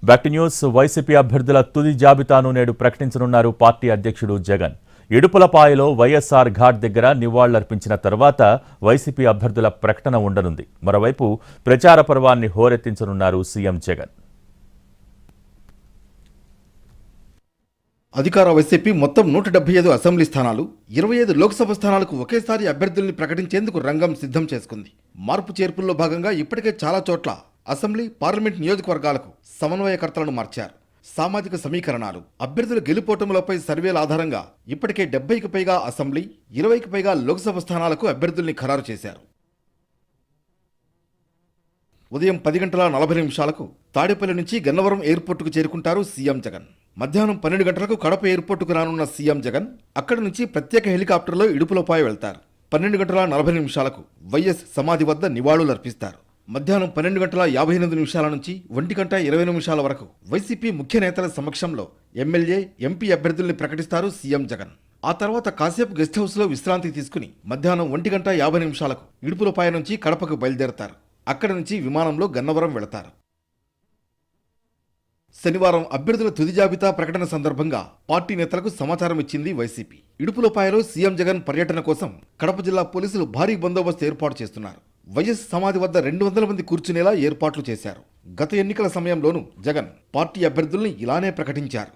Back to news. YCP అభ్యర్థుల తుది జాబితాను నేడు ప్రకటించనున్నారు పార్టీ అధ్యక్షుడు జగన్. ఇడుపులపాయలో వైఎస్ఆర్ ఘాట్ దగ్గర నివాళులర్పించిన తర్వాత వైసీపీ అభ్యర్థుల ప్రకటన ఉండనుంది. మరోవైపు ప్రచార పర్వాన్ని హోరెత్తించనున్నారు సీఎం జగన్. అధికార వైసీపీ మొత్తం 175 అసెంబ్లీ స్థానాలు, 25 లోక్సభ స్థానాలకు ఒకేసారి అభ్యర్థుల్ని ప్రకటించేందుకు రంగం సిద్ధం చేసుకుంది. మార్పు చేర్పుల్లో భాగంగా ఇప్పటికే చాలా చోట్ల అసెంబ్లీ, పార్లమెంట్ నియోజకవర్గాలకు సమన్వయకర్తలను మార్చారు. సామాజిక సమీకరణాలు, అభ్యర్థుల గెలుపోటములపై సర్వేల ఆధారంగా ఇప్పటికే 70కి పైగా అసెంబ్లీ, 20కి పైగా లోక్సభ స్థానాలకు అభ్యర్థుల్ని ఖరారు చేశారు. ఉదయం 10:40 తాడేపల్లి నుంచి గన్నవరం ఎయిర్పోర్టుకు చేరుకుంటారు సీఎం జగన్. మధ్యాహ్నం 12 గంటలకు కడప ఎయిర్పోర్టుకు రానున్న సీఎం జగన్ అక్కడి నుంచి ప్రత్యేక హెలికాప్టర్లో ఇడుపులపాయ వెళ్తారు. 12:40 వైఎస్ సమాధి వద్ద నివాళులర్పిస్తారు. మధ్యాహ్నం 12:58 నుంచి 1:20 వరకు వైసీపీ ముఖ్య నేతల సమక్షంలో ఎమ్మెల్యే, ఎంపీ అభ్యర్థుల్ని ప్రకటిస్తారు సీఎం జగన్. ఆ తర్వాత కాసేపు గెస్ట్ హౌస్లో విశ్రాంతి తీసుకుని మధ్యాహ్నం 1:50 ఇడుపులపాయ నుంచి కడపకు బయలుదేరతారు. అక్కడి నుంచి విమానంలో గన్నవరం వెళతారు. శనివారం అభ్యర్థుల తుది జాబితా ప్రకటన సందర్భంగా పార్టీ నేతలకు సమాచారం ఇచ్చింది వైసీపీ. ఇడుపులపాయలో సీఎం జగన్ పర్యటన కోసం కడప జిల్లా పోలీసులు భారీ బందోబస్తు ఏర్పాటు చేస్తున్నారు. వైఎస్ సమాధి వద్ద 200 మంది కూర్చునేలా ఏర్పాట్లు చేశారు. గత ఎన్నికల సమయంలోనూ జగన్ పార్టీ అభ్యర్థుల్ని ఇలానే ప్రకటించారు.